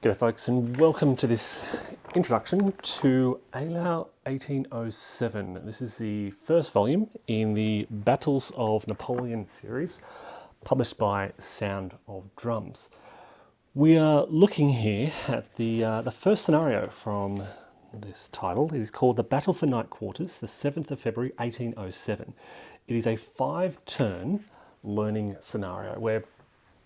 G'day folks, and welcome to this introduction to Eylau 1807. This is the first volume in the Battles of Napoleon series, published by Sound of Drums. We are looking here at the first scenario from this title. It is called The Battle for Night Quarters, the 7th of February 1807. It is a 5-turn learning scenario where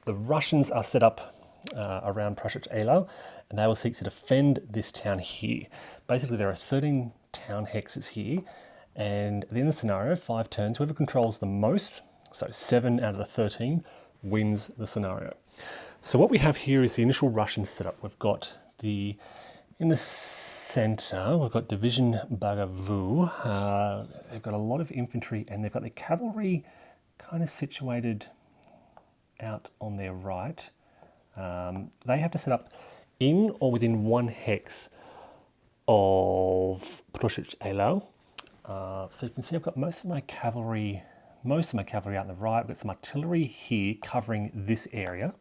the Russians are set up around Eylau, and they will seek to defend this town here. Basically, there are 13 town hexes here, and at the end of the scenario, 5 turns, whoever controls the most, so 7 out of the 13, wins the scenario. So what we have here is the initial Russian setup. We've got in the center, we've got Division Bagavu. They've got a lot of infantry, and they've got the cavalry kind of situated out on their right. They have to set up in or within 1 hex of Eylau. So you can see I've got most of my cavalry out on the right. I've got some artillery here covering this area,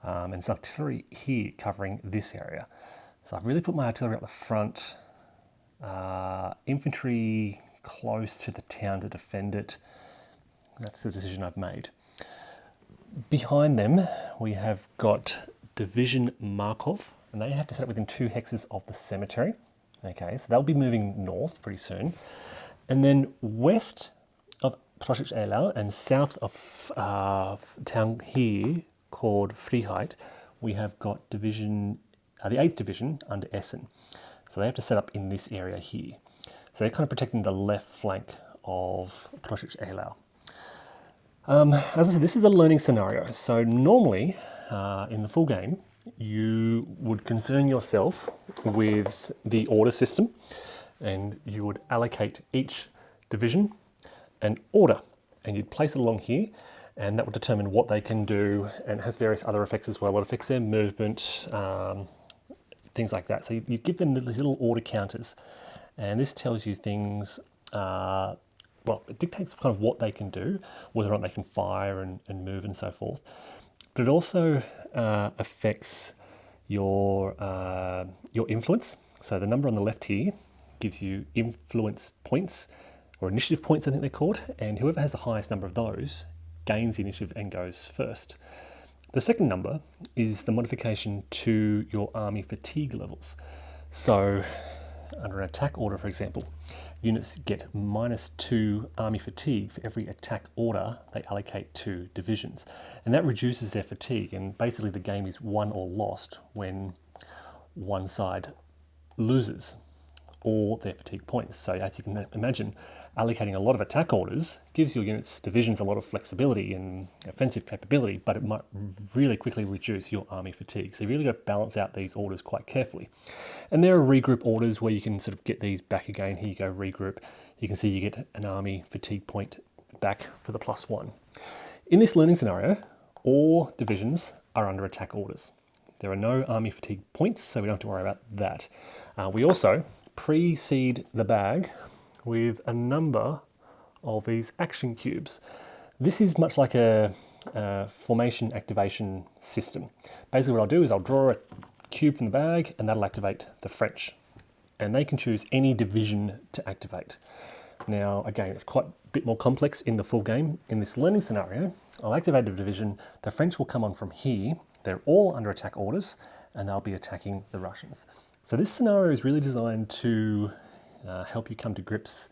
and some artillery here covering this area. So I've really put my artillery up the front, infantry close to the town to defend it. That's the decision I've made. Behind them, we have got Division Markov, and they have to set up within 2 hexes of the cemetery. Okay, so they'll be moving north pretty soon. And then west of Eylau and south of town here called Freiheit, we have got the 8th Division under Scen. So they have to set up in this area here. So they're kind of protecting the left flank of Eylau. As I said, this is a learning scenario. So normally, in the full game, you would concern yourself with the order system, and you would allocate each division an order, and you'd place it along here, and that would determine what they can do, and it has various other effects as well. What affects their movement, things like that. So you give them these little order counters, and this tells you things. Well, it dictates kind of what they can do, whether or not they can fire and move and so forth. But it also affects your influence. So the number on the left here gives you influence points, or initiative points I think they're called, and whoever has the highest number of those gains the initiative and goes first. The second number is the modification to your army fatigue levels. So under an attack order, for example, units get -2 army fatigue for every attack order they allocate to divisions. And that reduces their fatigue, and basically the game is won or lost when one side loses all their fatigue points. So as you can imagine, allocating a lot of attack orders gives your units, divisions, a lot of flexibility and offensive capability, but it might really quickly reduce your army fatigue. So you really got to balance out these orders quite carefully. And there are regroup orders where you can sort of get these back again. Here you go, regroup. You can see you get an army fatigue point back for the +1. In this learning scenario, all divisions are under attack orders. There are no army fatigue points, so we don't have to worry about that. We also pre-seed the bag with a number of these action cubes. This is much like a formation activation system. Basically what I'll do is I'll draw a cube from the bag, and that'll activate the French. And they can choose any division to activate. Now, again, it's quite a bit more complex in the full game. In this learning scenario, I'll activate a division. The French will come on from here. They're all under attack orders, and they'll be attacking the Russians. So this scenario is really designed to help you come to grips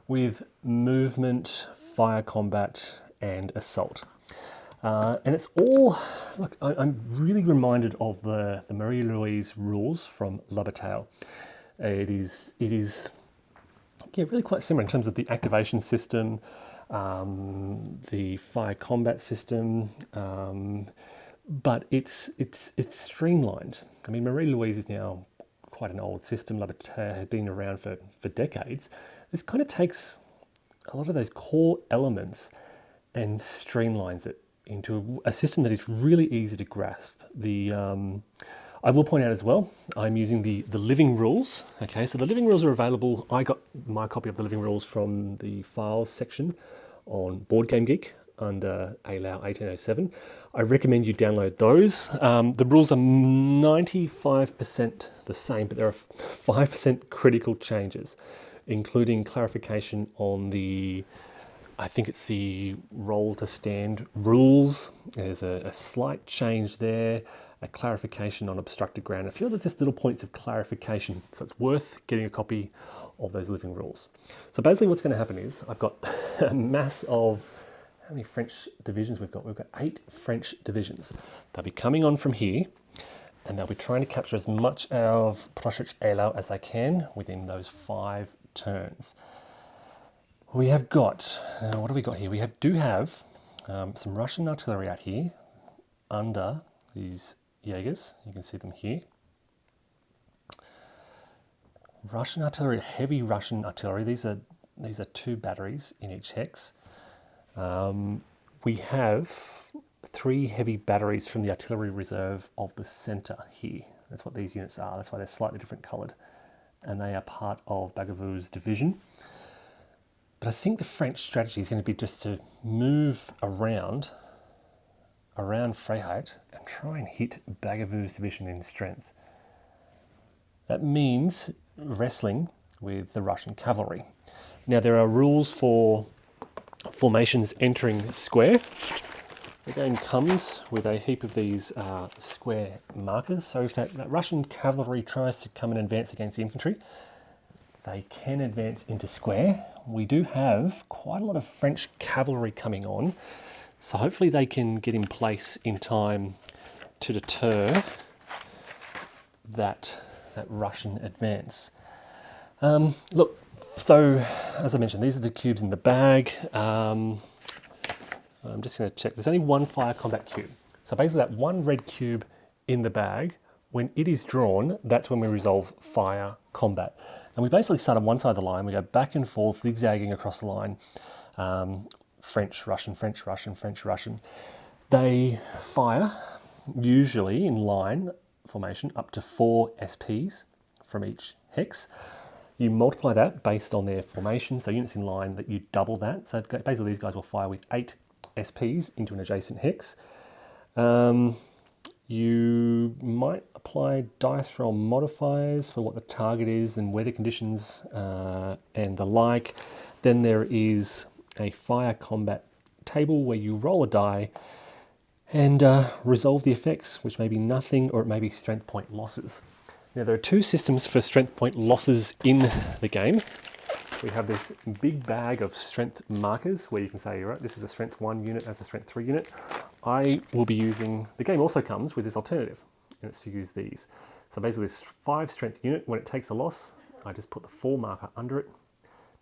with movement, fire combat, and assault. And it's all, look, I'm really reminded of the Marie-Louise rules from La Bataille. It is really quite similar in terms of the activation system, the fire combat system, but it's streamlined. I mean, Marie-Louise is now quite an old system. La Bataille had been around for decades. This kind of takes a lot of those core elements and streamlines it into a system that is really easy to grasp. I will point out as well, I'm using the living rules. Okay, so the living rules are available. I got my copy of the living rules from the files section on Board Game Geek. under Eylau 1807. I recommend you download those. The rules are 95% the same, but there are 5% critical changes, including clarification on the, I think it's the roll to stand rules. There's a slight change there, a clarification on obstructed ground, a few other just little points of clarification. So it's worth getting a copy of those living rules. So basically what's going to happen is I've got a mass of, how many French divisions we've got? We've got 8 French divisions. They'll be coming on from here, and they'll be trying to capture as much of Prošec Eylau as they can within those 5 turns. We have got, what do we got here? We do have some Russian artillery out here under these Jaegers. You can see them here. Russian artillery, heavy Russian artillery. These are 2 batteries in each hex. We have 3 heavy batteries from the artillery reserve of the centre here. That's what these units are. That's why they're slightly different coloured. And they are part of Bagavou's division. But I think the French strategy is going to be just to move around Freiheit and try and hit Bagavou's division in strength. That means wrestling with the Russian cavalry. Now there are rules for formations entering square. The game comes with a heap of these square markers, so if that Russian cavalry tries to come and advance against the infantry, they can advance into square. We do have quite a lot of French cavalry coming on, so hopefully they can get in place in time to deter that Russian advance. Look, so as I mentioned, these are the cubes in the bag. I'm just going to check. There's only 1 fire combat cube. So basically that 1 red cube in the bag, when it is drawn, that's when we resolve fire combat. And we basically start on one side of the line, we go back and forth, zigzagging across the line. French, Russian, French, Russian, French, Russian. They fire, usually in line formation, up to 4 SPs from each hex. You multiply that based on their formation, so units in line, that you double that. So basically these guys will fire with 8 SPs into an adjacent hex. You might apply dice roll modifiers for what the target is and weather conditions and the like. Then there is a fire combat table where you roll a die and resolve the effects, which may be nothing or it may be strength point losses. Now there are 2 systems for strength point losses in the game. We have this big bag of strength markers where you can say, right, this is a strength 1 unit, that's a strength 3 unit. I will be using, the game also comes with this alternative, and it's to use these. So basically this 5 strength unit, when it takes a loss, I just put the 4 marker under it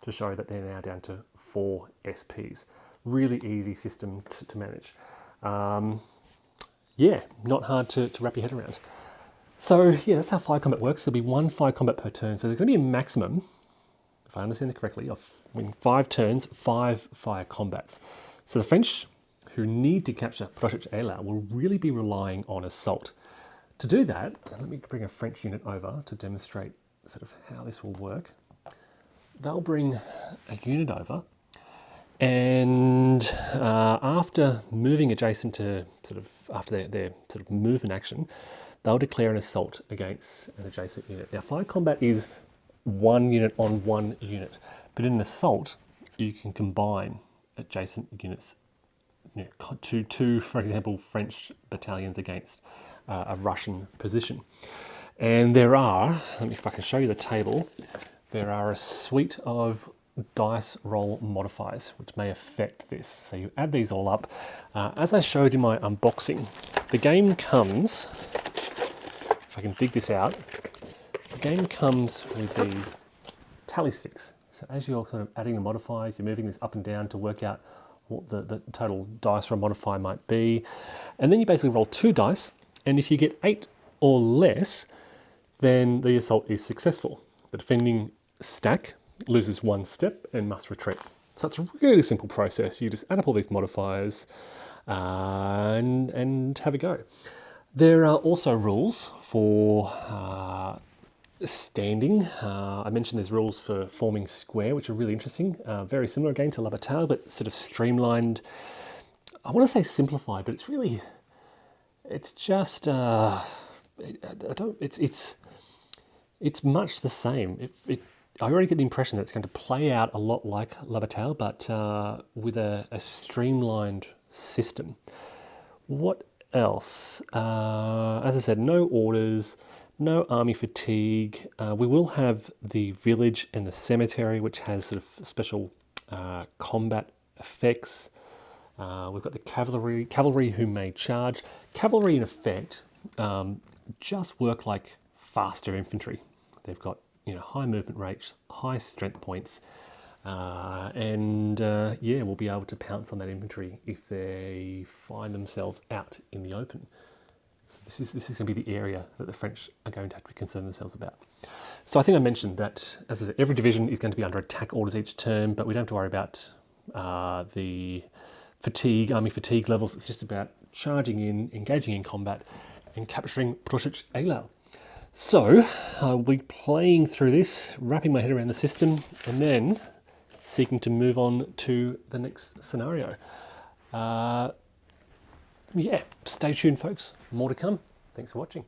to show that they're now down to 4 SPs. Really easy system to manage. Yeah, not hard to wrap your head around. So yeah, that's how fire combat works. There'll be 1 fire combat per turn. So there's going to be a maximum, if I understand it correctly, of in 5 turns, 5 fire combats. So the French, who need to capture Prošec Eylau, will really be relying on assault. To do that, let me bring a French unit over to demonstrate sort of how this will work. They'll bring a unit over, and after moving adjacent to after their sort of movement action, they'll declare an assault against an adjacent unit. Now, fire combat is 1 unit on 1 unit, but in an assault, you can combine adjacent units, two, for example, French battalions against a Russian position. And there are, let me, if I can show you the table, there are a suite of dice roll modifiers which may affect this. So you add these all up. As I showed in my unboxing, the game comes, if I can dig this out, the game comes with these tally sticks. So as you're kind of adding the modifiers, you're moving this up and down to work out what the total dice roll modifier might be. And then you basically roll 2 dice, and if you get 8 or less, then the assault is successful. The defending stack loses 1 step and must retreat. So it's a really simple process. You just add up all these modifiers and have a go. There are also rules for standing. I mentioned there's rules for forming square, which are really interesting. Very similar again to La Bataille, but sort of streamlined I want to say simplified, but it's really, it's just, I don't, it's much the same. I already get the impression that it's going to play out a lot like La Bataille, but with a streamlined system. What else? As I said, no orders, no army fatigue. We will have the village and the cemetery, which has sort of special combat effects. We've got the cavalry who may charge. Cavalry, in effect, just work like faster infantry. They've got high movement rates, high strength points, and we'll be able to pounce on that infantry if they find themselves out in the open. So this is going to be the area that the French are going to have to concern themselves about. So I think I mentioned that, as I said, every division is going to be under attack orders each turn, but we don't have to worry about the army fatigue levels. It's just about charging in, engaging in combat, and capturing Eylau. So I'll be playing through this, wrapping my head around the system, and then seeking to move on to the next scenario. Stay tuned, folks. More to come. Thanks for watching.